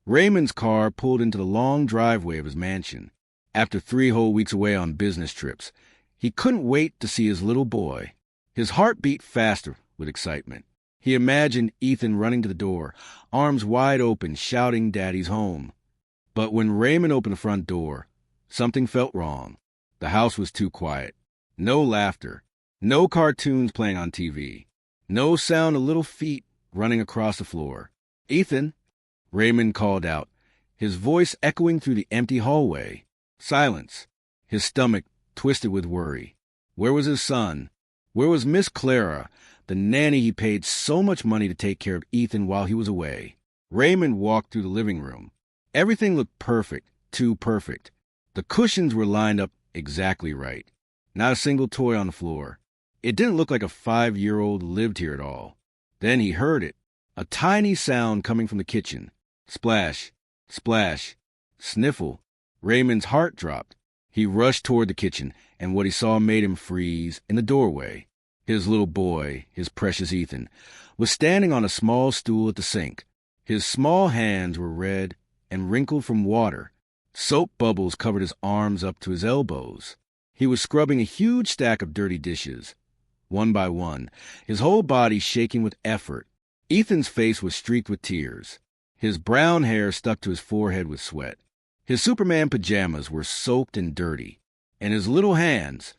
Raymond's car pulled into the long driveway of his mansion. After 3 whole weeks away on business trips, he couldn't wait to see his little boy. His heart beat faster with excitement. He imagined Ethan running to the door, arms wide open, shouting Daddy's home. But when Raymond opened the front door, something felt wrong. The house was too quiet. No laughter. No cartoons playing on TV. No sound of little feet running across the floor. "Ethan," Raymond called out, his voice echoing through the empty hallway. Silence. His stomach twisted with worry. Where was his son? Where was Miss Clara, the nanny he paid so much money to take care of Ethan while he was away? Raymond walked through the living room. Everything looked perfect, too perfect. The cushions were lined up exactly right. Not a single toy on the floor. It didn't look like a 5-year-old lived here at all. Then he heard it, a tiny sound coming from the kitchen. Splash, splash, sniffle. Raymond's heart dropped. He rushed toward the kitchen, and what he saw made him freeze in the doorway. His little boy, his precious Ethan, was standing on a small stool at the sink. His small hands were red and wrinkled from water. Soap bubbles covered his arms up to his elbows. He was scrubbing a huge stack of dirty dishes, one by one, his whole body shaking with effort. Ethan's face was streaked with tears. His brown hair stuck to his forehead with sweat. His Superman pajamas were soaked and dirty. And his little hands,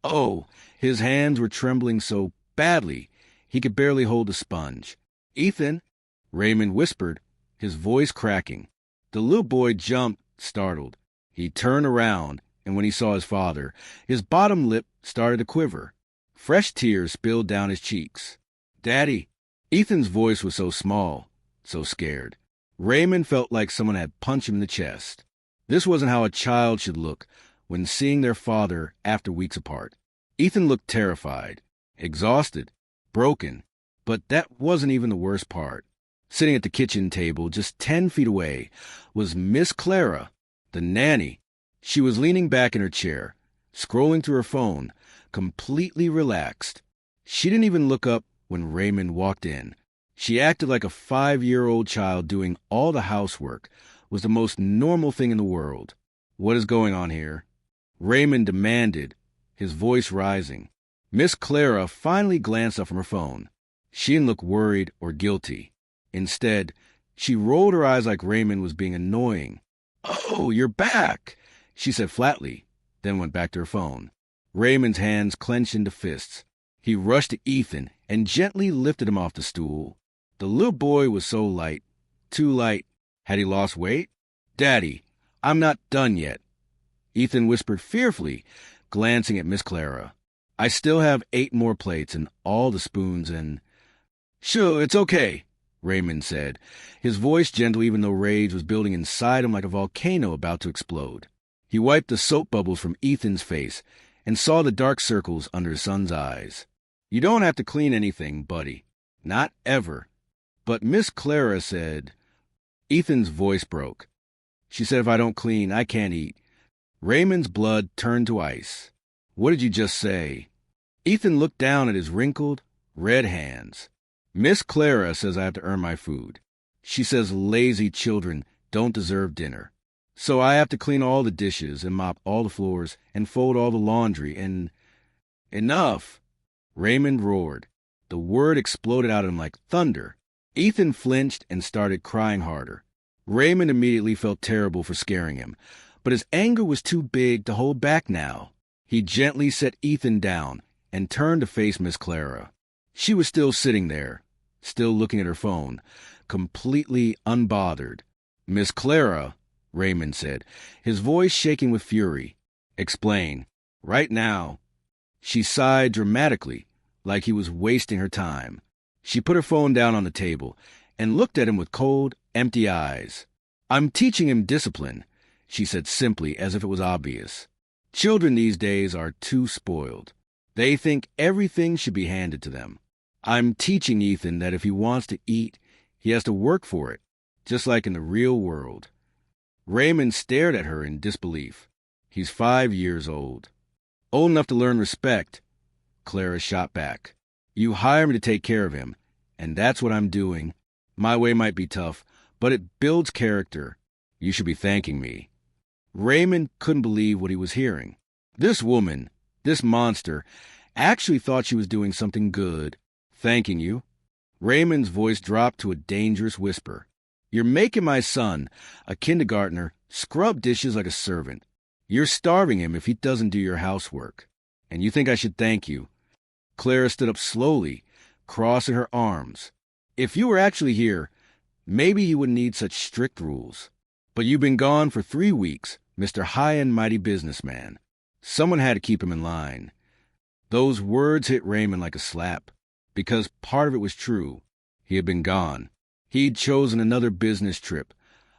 oh, his hands were trembling so badly he could barely hold a sponge. "Ethan," Raymond whispered, his voice cracking. The little boy jumped, startled. He turned around, and when he saw his father, his bottom lip started to quiver. Fresh tears spilled down his cheeks. "Daddy." Ethan's voice was so small, so scared. Raymond felt like someone had punched him in the chest. This wasn't how a child should look when seeing their father after weeks apart. Ethan looked terrified, exhausted, broken. But that wasn't even the worst part. Sitting at the kitchen table just 10 feet away was Miss Clara, the nanny. She was leaning back in her chair, scrolling through her phone, completely relaxed. She didn't even look up when Raymond walked in. She acted like a 5-year-old child doing all the housework was the most normal thing in the world. "What is going on here?" Raymond demanded, his voice rising. Miss Clara finally glanced up from her phone. She didn't look worried or guilty. Instead, she rolled her eyes like Raymond was being annoying. "Oh, you're back," she said flatly, then went back to her phone. Raymond's hands clenched into fists. He rushed to Ethan and gently lifted him off the stool. The little boy was so light, too light. Had he lost weight? "Daddy, I'm not done yet," Ethan whispered fearfully, glancing at Miss Clara. "I still have 8 more plates and all the spoons and—" "Sure, it's okay," Raymond said, his voice gentle even though rage was building inside him like a volcano about to explode. He wiped the soap bubbles from Ethan's face and saw the dark circles under his son's eyes. "You don't have to clean anything, buddy. Not ever." "But Miss Clara said—" Ethan's voice broke. "She said if I don't clean, I can't eat." Raymond's blood turned to ice. "What did you just say?" Ethan looked down at his wrinkled, red hands. "Miss Clara says I have to earn my food. She says lazy children don't deserve dinner. So I have to clean all the dishes and mop all the floors and fold all the laundry and—" "Enough!" Raymond roared. The word exploded out of him like thunder. Ethan flinched and started crying harder. Raymond immediately felt terrible for scaring him, but his anger was too big to hold back now. He gently set Ethan down and turned to face Miss Clara. She was still sitting there, still looking at her phone, completely unbothered. "Miss Clara," Raymond said, his voice shaking with fury. "Explain. Right now." She sighed dramatically, like he was wasting her time. She put her phone down on the table and looked at him with cold, empty eyes. "I'm teaching him discipline," she said simply as if it was obvious. "Children these days are too spoiled. They think everything should be handed to them. I'm teaching Ethan that if he wants to eat, he has to work for it, just like in the real world." Raymond stared at her in disbelief. "He's 5 years old." "Old enough to learn respect," Clara shot back. "You hire me to take care of him, and that's what I'm doing. My way might be tough, but it builds character. You should be thanking me." Raymond couldn't believe what he was hearing. This woman, this monster, actually thought she was doing something good. "Thanking you?" Raymond's voice dropped to a dangerous whisper. "You're making my son, a kindergartner, scrub dishes like a servant. You're starving him if he doesn't do your housework. And you think I should thank you?" Clara stood up slowly, crossing her arms. "If you were actually here, maybe you wouldn't need such strict rules. But you've been gone for 3 weeks, Mr. High and Mighty Businessman. Someone had to keep him in line." Those words hit Raymond like a slap, because part of it was true. He had been gone. He'd chosen another business trip,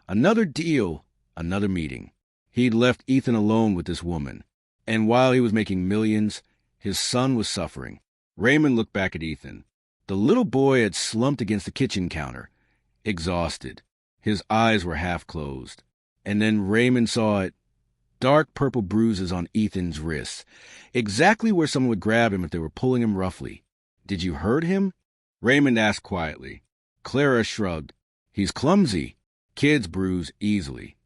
another deal, another meeting. He'd left Ethan alone with this woman. And while he was making millions, his son was suffering. Raymond looked back at Ethan. The little boy had slumped against the kitchen counter, exhausted. His eyes were half closed. And then Raymond saw it. Dark purple bruises on Ethan's wrists, exactly where someone would grab him if they were pulling him roughly. "Did you hurt him?" Raymond asked quietly. Clara shrugged. "He's clumsy. Kids bruise easily."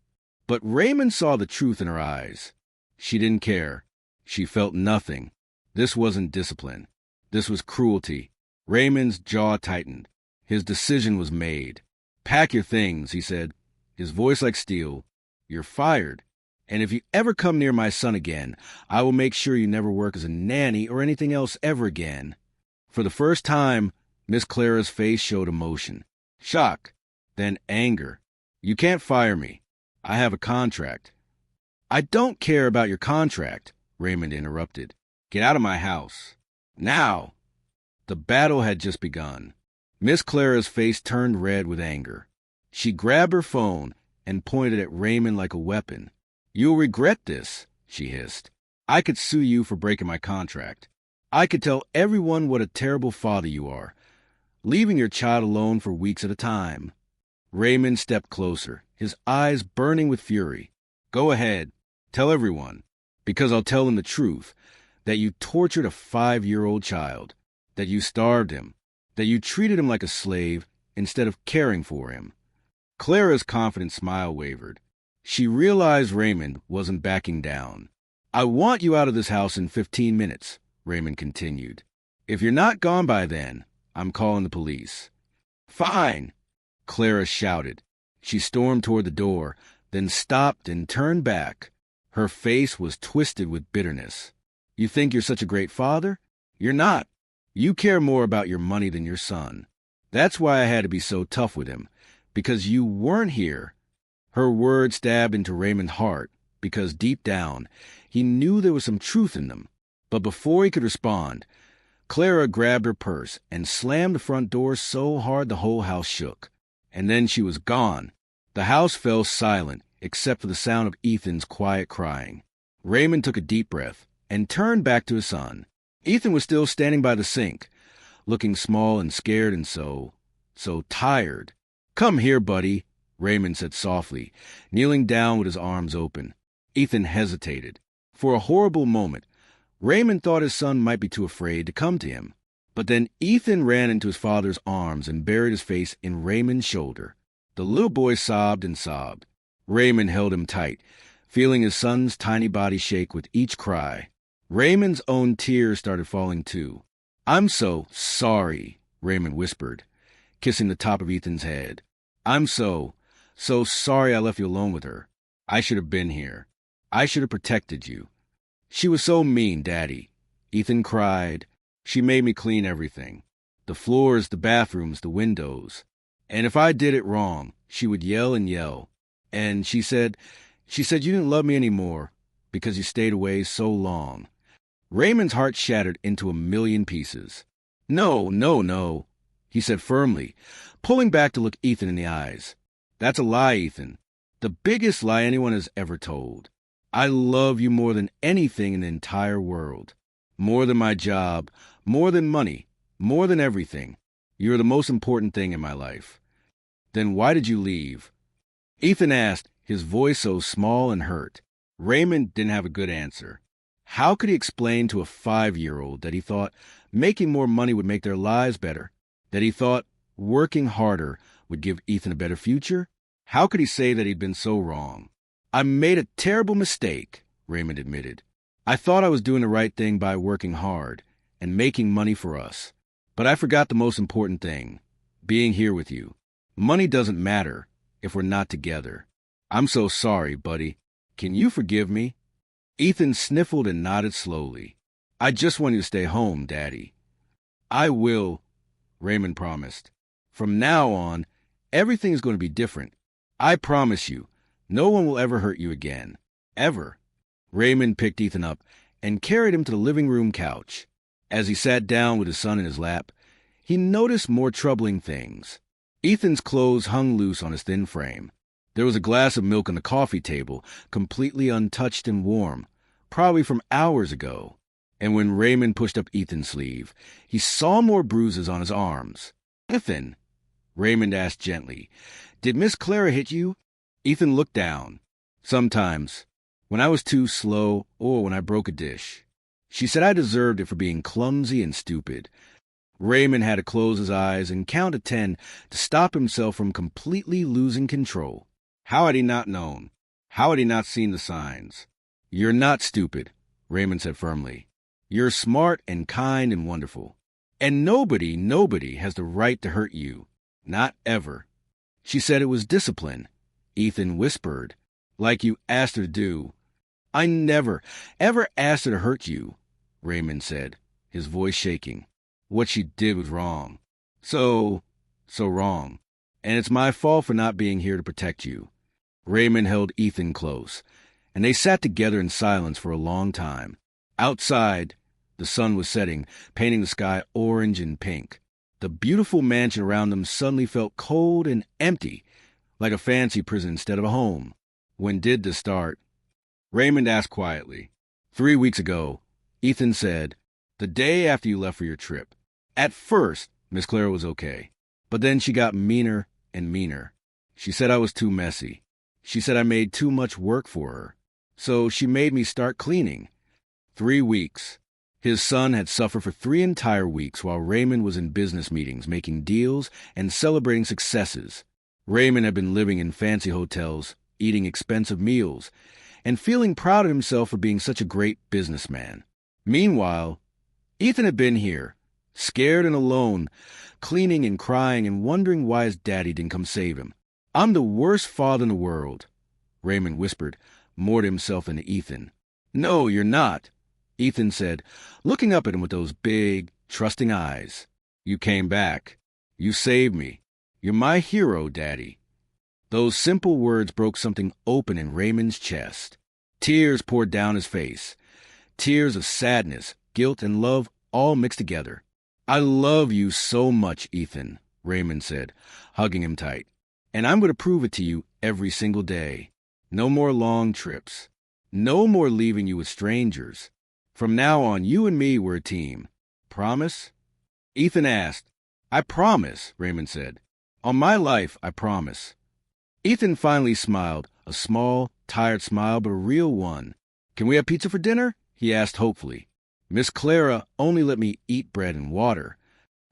But Raymond saw the truth in her eyes. She didn't care. She felt nothing. This wasn't discipline. This was cruelty. Raymond's jaw tightened. His decision was made. "Pack your things," he said, his voice like steel. "You're fired. And if you ever come near my son again, I will make sure you never work as a nanny or anything else ever again." For the first time, Miss Clara's face showed emotion. Shock, then anger. "You can't fire me. I have a contract." "I don't care about your contract," Raymond interrupted. "Get out of my house. Now." The battle had just begun. Miss Clara's face turned red with anger. She grabbed her phone and pointed at Raymond like a weapon. "You'll regret this," she hissed. "I could sue you for breaking my contract. I could tell everyone what a terrible father you are, leaving your child alone for weeks at a time." Raymond stepped closer, his eyes burning with fury. "Go ahead. Tell everyone. Because I'll tell them the truth. That you tortured a 5-year-old child. That you starved him. That you treated him like a slave instead of caring for him." Clara's confident smile wavered. She realized Raymond wasn't backing down. "I want you out of this house in 15 minutes, Raymond continued. "If you're not gone by then, I'm calling the police." "Fine," Clara shouted. She stormed toward the door, then stopped and turned back. Her face was twisted with bitterness. "You think you're such a great father? You're not. You care more about your money than your son. That's why I had to be so tough with him, because you weren't here." Her words stabbed into Raymond's heart, because deep down, he knew there was some truth in them. But before he could respond, Clara grabbed her purse and slammed the front door so hard the whole house shook. And then she was gone. The house fell silent, except for the sound of Ethan's quiet crying. Raymond took a deep breath and turned back to his son. Ethan was still standing by the sink, looking small and scared and so tired. "Come here, buddy," Raymond said softly, kneeling down with his arms open. Ethan hesitated. For a horrible moment, Raymond thought his son might be too afraid to come to him. But then Ethan ran into his father's arms and buried his face in Raymond's shoulder. The little boy sobbed and sobbed. Raymond held him tight, feeling his son's tiny body shake with each cry. Raymond's own tears started falling too. "I'm so sorry," Raymond whispered, kissing the top of Ethan's head. "I'm so sorry I left you alone with her. I should have been here. I should have protected you. She was so mean, Daddy." Ethan cried. "She made me clean everything. The floors, the bathrooms, the windows. And if I did it wrong, she would yell and yell. And she said you didn't love me anymore because you stayed away so long." Raymond's heart shattered into a million pieces. No, he said firmly, pulling back to look Ethan in the eyes. "That's a lie, Ethan. The biggest lie anyone has ever told. I love you more than anything in the entire world. More than my job, more than money, more than everything. You're the most important thing in my life." "Then why did you leave?" Ethan asked, his voice so small and hurt. Raymond didn't have a good answer. How could he explain to a 5-year-old that he thought making more money would make their lives better, that he thought working harder, would give Ethan a better future? How could he say that he'd been so wrong? I made a terrible mistake, Raymond admitted. I thought I was doing the right thing by working hard and making money for us. But I forgot the most important thing, being here with you. Money doesn't matter if we're not together. I'm so sorry, buddy. Can you forgive me? Ethan sniffled and nodded slowly. I just want you to stay home, Daddy. I will, Raymond promised. From now on, everything is going to be different. I promise you, no one will ever hurt you again. Ever. Raymond picked Ethan up and carried him to the living room couch. As he sat down with his son in his lap, he noticed more troubling things. Ethan's clothes hung loose on his thin frame. There was a glass of milk on the coffee table, completely untouched and warm, probably from hours ago. And when Raymond pushed up Ethan's sleeve, he saw more bruises on his arms. Ethan, Raymond asked gently, did Miss Clara hit you? Ethan looked down. Sometimes, when I was too slow or when I broke a dish. She said I deserved it for being clumsy and stupid. Raymond had to close his eyes and count to 10 to stop himself from completely losing control. How had he not known? How had he not seen the signs? You're not stupid, Raymond said firmly. You're smart and kind and wonderful. And nobody has the right to hurt you. Not ever. She said it was discipline. Ethan whispered, like you asked her to do. I never, ever asked her to hurt you, Raymond said, his voice shaking. What she did was wrong. So wrong. And it's my fault for not being here to protect you. Raymond held Ethan close, and they sat together in silence for a long time. Outside, the sun was setting, painting the sky orange and pink. The beautiful mansion around them suddenly felt cold and empty, like a fancy prison instead of a home. When did this start? Raymond asked quietly. 3 weeks ago, Ethan said, the day after you left for your trip. At first, Miss Clara was okay, but then she got meaner and meaner. She said I was too messy. She said I made too much work for her. So she made me start cleaning. 3 weeks. His son had suffered for 3 entire weeks while Raymond was in business meetings, making deals and celebrating successes. Raymond had been living in fancy hotels, eating expensive meals, and feeling proud of himself for being such a great businessman. Meanwhile, Ethan had been here, scared and alone, cleaning and crying and wondering why his daddy didn't come save him. I'm the worst father in the world, Raymond whispered, more to himself than to Ethan. No, you're not, Ethan said, looking up at him with those big, trusting eyes. You came back. You saved me. You're my hero, Daddy. Those simple words broke something open in Raymond's chest. Tears poured down his face. Tears of sadness, guilt, and love all mixed together. I love you so much, Ethan, Raymond said, hugging him tight. And I'm going to prove it to you every single day. No more long trips. No more leaving you with strangers. From now on, you and me were a team. Promise? Ethan asked. I promise, Raymond said. On my life, I promise. Ethan finally smiled, a small, tired smile, but a real one. Can we have pizza for dinner? He asked hopefully. Miss Clara only let me eat bread and water.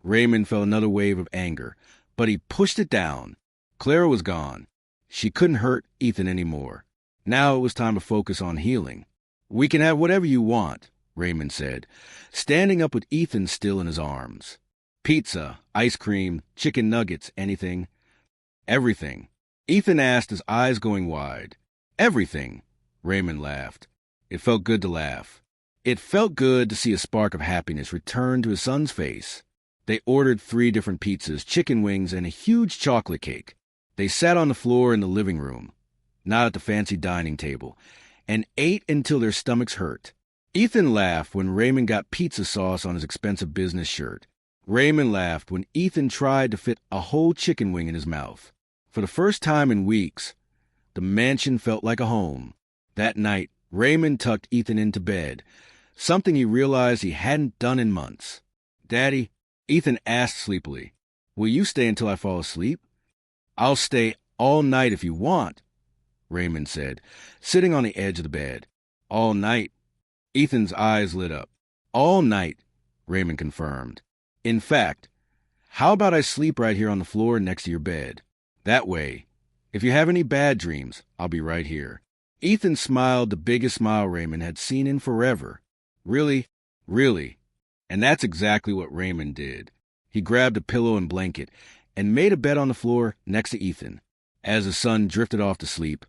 Raymond felt another wave of anger, but he pushed it down. Clara was gone. She couldn't hurt Ethan anymore. Now it was time to focus on healing. We can have whatever you want, Raymond said, standing up with Ethan still in his arms. Pizza, ice cream, chicken nuggets, anything. Everything. Ethan asked, his eyes going wide. Everything, Raymond laughed. It felt good to laugh. It felt good to see a spark of happiness return to his son's face. They ordered 3 different pizzas, chicken wings, and a huge chocolate cake. They sat on the floor in the living room, not at the fancy dining table, and ate until their stomachs hurt. Ethan laughed when Raymond got pizza sauce on his expensive business shirt. Raymond laughed when Ethan tried to fit a whole chicken wing in his mouth. For the first time in weeks, the mansion felt like a home. That night, Raymond tucked Ethan into bed, something he realized he hadn't done in months. Daddy, Ethan asked sleepily, will you stay until I fall asleep? I'll stay all night if you want, Raymond said, sitting on the edge of the bed. All night? Ethan's eyes lit up. All night, Raymond confirmed. In fact, how about I sleep right here on the floor next to your bed? That way, if you have any bad dreams, I'll be right here. Ethan smiled the biggest smile Raymond had seen in forever. Really? Really? And that's exactly what Raymond did. He grabbed a pillow and blanket and made a bed on the floor next to Ethan. As his son drifted off to sleep,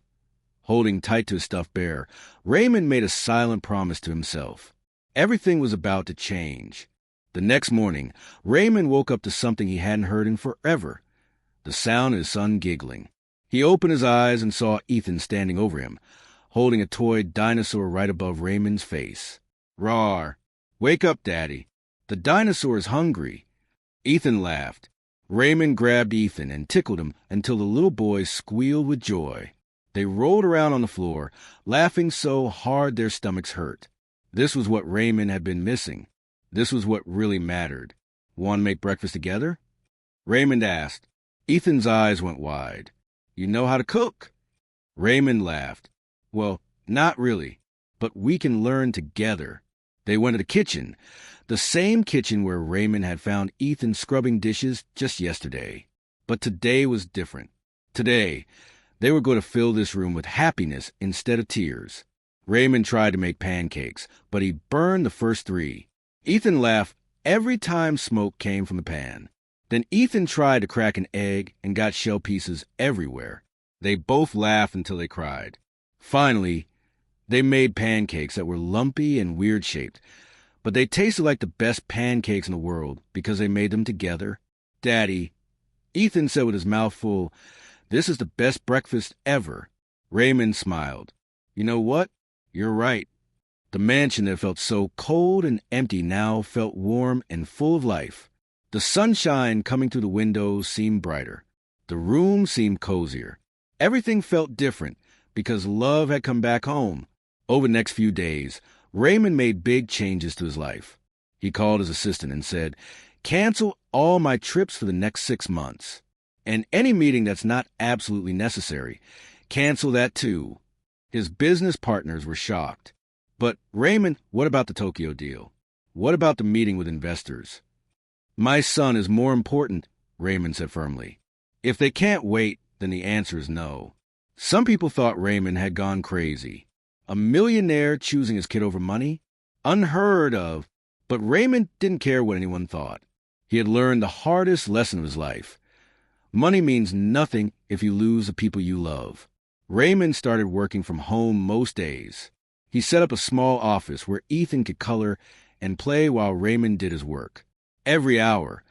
holding tight to his stuffed bear, Raymond made a silent promise to himself. Everything was about to change. The next morning, Raymond woke up to something he hadn't heard in forever, the sound of his son giggling. He opened his eyes and saw Ethan standing over him, holding a toy dinosaur right above Raymond's face. "Roar! Wake up, Daddy. The dinosaur is hungry." Ethan laughed. Raymond grabbed Ethan and tickled him until the little boy squealed with joy. They rolled around on the floor, laughing so hard their stomachs hurt. This was what Raymond had been missing. This was what really mattered. "Want to make breakfast together?" Raymond asked. Ethan's eyes went wide. "You know how to cook?" Raymond laughed. "Well, not really, but we can learn together." They went to the kitchen, the same kitchen where Raymond had found Ethan scrubbing dishes just yesterday. But today was different. Today, they were going to fill this room with happiness instead of tears. Raymond tried to make pancakes, but he burned the first 3. Ethan laughed every time smoke came from the pan. Then Ethan tried to crack an egg and got shell pieces everywhere. They both laughed until they cried. Finally, they made pancakes that were lumpy and weird-shaped, but they tasted like the best pancakes in the world because they made them together. "Daddy," Ethan said with his mouth full, "this is the best breakfast ever." Raymond smiled. "You know what? You're right." The mansion that felt so cold and empty now felt warm and full of life. The sunshine coming through the windows seemed brighter. The room seemed cozier. Everything felt different because love had come back home. Over the next few days, Raymond made big changes to his life. He called his assistant and said, "Cancel all my trips for the next 6 months. And any meeting that's not absolutely necessary, cancel that too." His business partners were shocked. "But Raymond, what about the Tokyo deal? What about the meeting with investors?" "My son is more important," Raymond said firmly. If they can't wait, then the answer is no. Some people thought Raymond had gone crazy. A millionaire choosing his kid over money? Unheard of. But Raymond didn't care what anyone thought. He had learned the hardest lesson of his life. Money means nothing if you lose the people you love. Raymond started working from home most days. He set up a small office where Ethan could color and play while Raymond did his work. Every hour,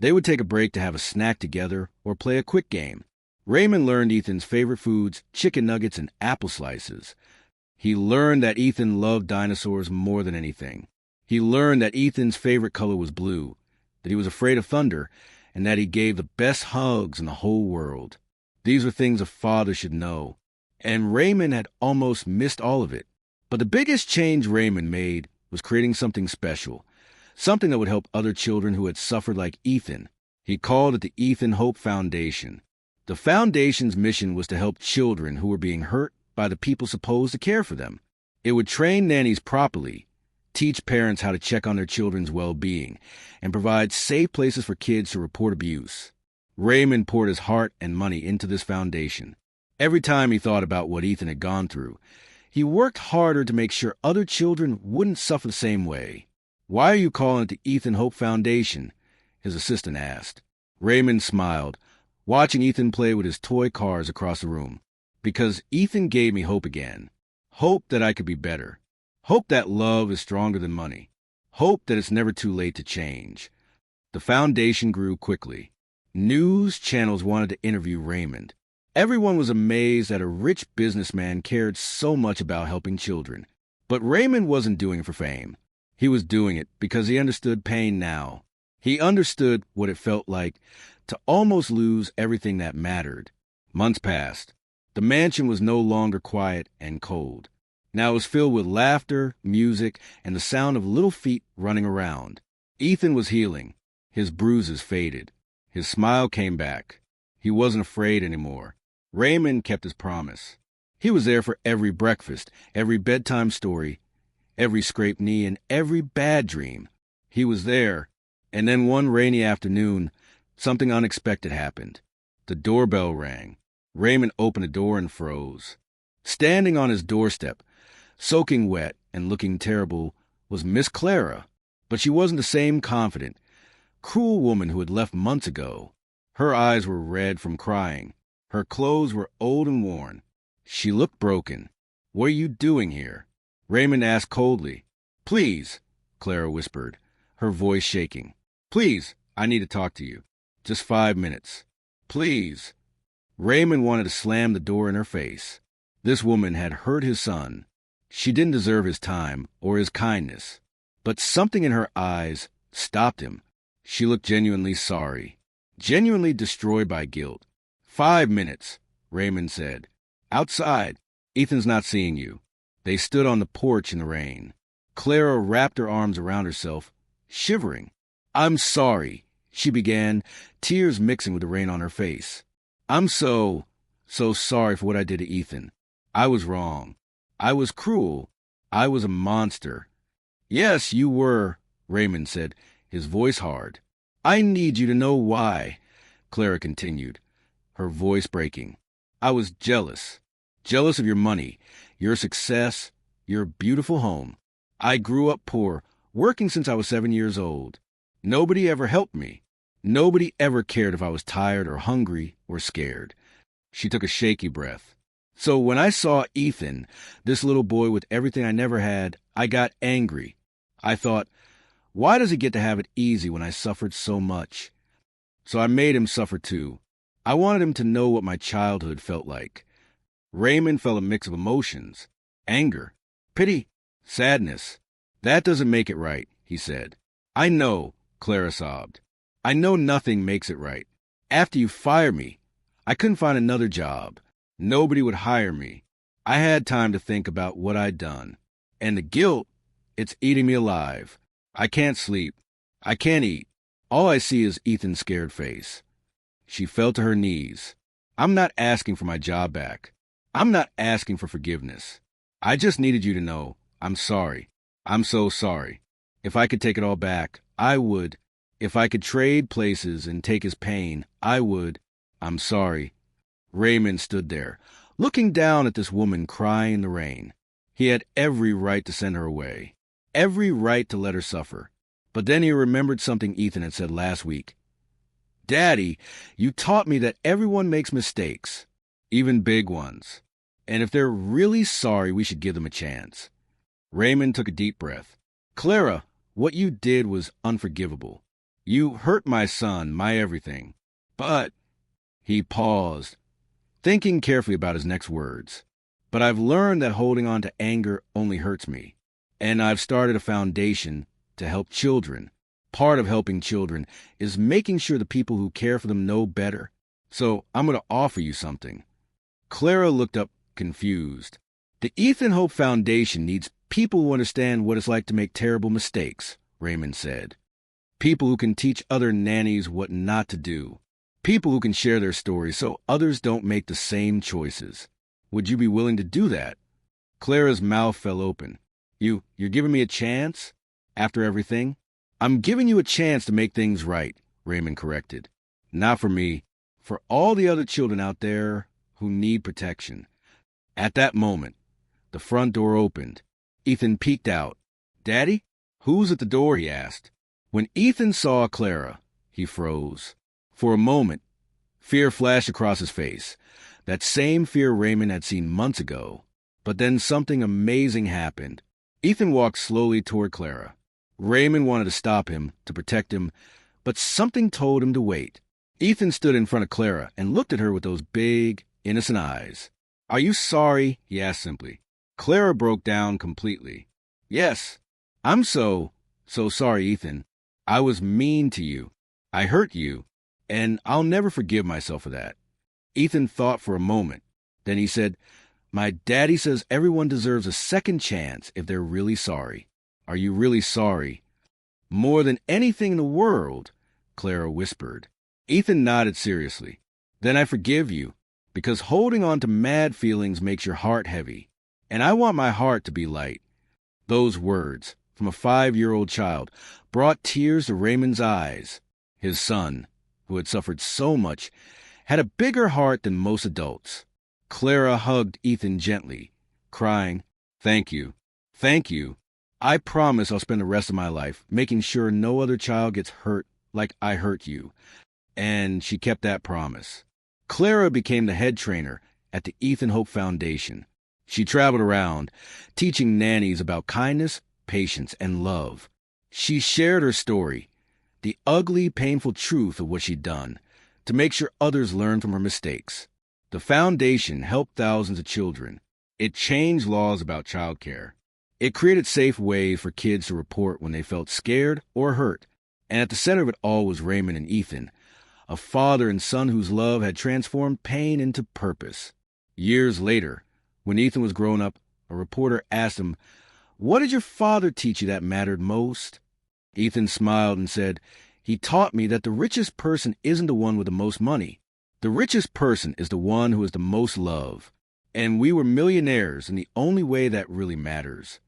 they would take a break to have a snack together or play a quick game. Raymond learned Ethan's favorite foods, chicken nuggets and apple slices. He learned that Ethan loved dinosaurs more than anything. He learned that Ethan's favorite color was blue, that he was afraid of thunder, and that he gave the best hugs in the whole world. These were things a father should know, and Raymond had almost missed all of it. But the biggest change Raymond made was creating something special, something that would help other children who had suffered like Ethan. He called it the Ethan Hope Foundation. The foundation's mission was to help children who were being hurt by the people supposed to care for them. It would train nannies properly, teach parents how to check on their children's well-being, and provide safe places for kids to report abuse. Raymond poured his heart and money into this foundation. Every time he thought about what Ethan had gone through, he worked harder to make sure other children wouldn't suffer the same way. "Why are you calling it the Ethan Hope Foundation?" his assistant asked. Raymond smiled, watching Ethan play with his toy cars across the room. "Because Ethan gave me hope again. Hope that I could be better. Hope that love is stronger than money. Hope that it's never too late to change." The foundation grew quickly. News channels wanted to interview Raymond. Everyone was amazed that a rich businessman cared so much about helping children. But Raymond wasn't doing it for fame. He was doing it because he understood pain now. He understood what it felt like to almost lose everything that mattered. Months passed. The mansion was no longer quiet and cold. Now it was filled with laughter, music, and the sound of little feet running around. Ethan was healing. His bruises faded. His smile came back. He wasn't afraid anymore. Raymond kept his promise. He was there for every breakfast, every bedtime story, every scraped knee, and every bad dream. He was there. And then one rainy afternoon, something unexpected happened. The doorbell rang. Raymond opened the door and froze. Standing on his doorstep, soaking wet and looking terrible, was Miss Clara. But she wasn't the same confident, cruel woman who had left months ago. Her eyes were red from crying. Her clothes were old and worn. She looked broken. "What are you doing here?" Raymond asked coldly. "Please," Clara whispered, her voice shaking. "Please, I need to talk to you. Just 5 minutes. Please." Raymond wanted to slam the door in her face. This woman had hurt his son. She didn't deserve his time or his kindness. But something in her eyes stopped him. She looked genuinely sorry, genuinely destroyed by guilt. 5 minutes, Raymond said. "Outside. Ethan's not seeing you." They stood on the porch in the rain. Clara wrapped her arms around herself, shivering. "I'm sorry," she began, tears mixing with the rain on her face. "I'm so sorry for what I did to Ethan. I was wrong. I was cruel. I was a monster." "Yes, you were," Raymond said, his voice hard. "I need you to know why," Clara continued, her voice breaking. "I was jealous. Jealous of your money, your success, your beautiful home. I grew up poor, working since I was 7 years old. Nobody ever helped me. Nobody ever cared if I was tired or hungry or scared." She took a shaky breath. "So when I saw Ethan, this little boy with everything I never had, I got angry. I thought, why does he get to have it easy when I suffered so much? So I made him suffer too. I wanted him to know what my childhood felt like." Raymond felt a mix of emotions. Anger, pity, sadness. "That doesn't make it right," he said. "I know," Clara sobbed. "I know nothing makes it right. After you fired me, I couldn't find another job. Nobody would hire me. I had time to think about what I'd done. And the guilt, it's eating me alive. I can't sleep. I can't eat. All I see is Ethan's scared face." She fell to her knees. "I'm not asking for my job back. I'm not asking for forgiveness. I just needed you to know I'm sorry. I'm so sorry. If I could take it all back, I would. If I could trade places and take his pain, I would. I'm sorry." Raymond stood there, looking down at this woman crying in the rain. He had every right to send her away, every right to let her suffer. But then he remembered something Ethan had said last week. "Daddy, you taught me that everyone makes mistakes, even big ones. And if they're really sorry, we should give them a chance." Raymond took a deep breath. "Clara, what you did was unforgivable. You hurt my son, my everything. But—" He paused, thinking carefully about his next words. "But I've learned that holding on to anger only hurts me. And I've started a foundation to help children. Part of helping children is making sure the people who care for them know better. So I'm going to offer you something." Clara looked up confused. "The Ethan Hope Foundation needs people who understand what it's like to make terrible mistakes," Raymond said. "People who can teach other nannies what not to do. People who can share their stories so others don't make the same choices. Would you be willing to do that?" Clara's mouth fell open. You're giving me a chance? After everything?" "I'm giving you a chance to make things right," Raymond corrected. "Not for me. For all the other children out there who need protection." At that moment, the front door opened. Ethan peeked out. "Daddy? Who's at the door?" he asked. When Ethan saw Clara, he froze. For a moment, fear flashed across his face. That same fear Raymond had seen months ago. But then something amazing happened. Ethan walked slowly toward Clara. Raymond wanted to stop him, to protect him, but something told him to wait. Ethan stood in front of Clara and looked at her with those big, innocent eyes. "Are you sorry?" he asked simply. Clara broke down completely. "Yes, I'm so sorry, Ethan. I was mean to you. I hurt you, and I'll never forgive myself for that." Ethan thought for a moment. Then he said, "My daddy says everyone deserves a second chance if they're really sorry. Are you really sorry?" "More than anything in the world," Clara whispered. Ethan nodded seriously. "Then I forgive you, because holding on to mad feelings makes your heart heavy. And I want my heart to be light." Those words, from a 5-year-old child, brought tears to Raymond's eyes. His son, who had suffered so much, had a bigger heart than most adults. Clara hugged Ethan gently, crying, "Thank you. Thank you. I promise I'll spend the rest of my life making sure no other child gets hurt like I hurt you." And she kept that promise. Clara became the head trainer at the Ethan Hope Foundation. She traveled around, teaching nannies about kindness, patience, and love. She shared her story, the ugly, painful truth of what she'd done, to make sure others learned from her mistakes. The foundation helped thousands of children. It changed laws about childcare. It created safe ways for kids to report when they felt scared or hurt. And at the center of it all was Raymond and Ethan, a father and son whose love had transformed pain into purpose. Years later, when Ethan was grown up, a reporter asked him, "What did your father teach you that mattered most?" Ethan smiled and said, "He taught me that the richest person isn't the one with the most money. The richest person is the one who has the most love. And we were millionaires in the only way that really matters."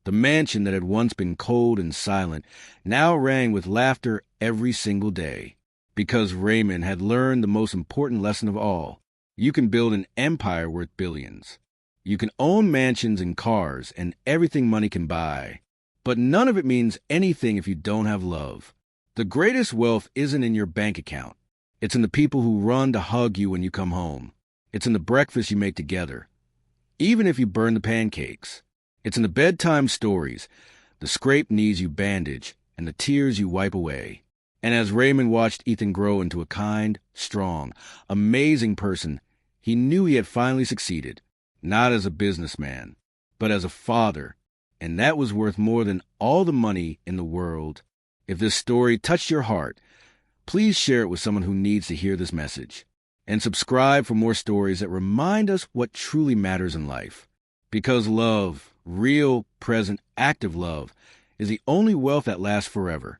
The mansion that had once been cold and silent now rang with laughter every single day. Because Raymond had learned the most important lesson of all: you can build an empire worth billions. You can own mansions and cars and everything money can buy. But none of it means anything if you don't have love. The greatest wealth isn't in your bank account. It's in the people who run to hug you when you come home. It's in the breakfast you make together, even if you burn the pancakes. It's in the bedtime stories, the scraped knees you bandage, and the tears you wipe away. And as Raymond watched Ethan grow into a kind, strong, amazing person, he knew he had finally succeeded, not as a businessman, but as a father. And that was worth more than all the money in the world. If this story touched your heart, please share it with someone who needs to hear this message. And subscribe for more stories that remind us what truly matters in life. Because love, real, present, active love, is the only wealth that lasts forever.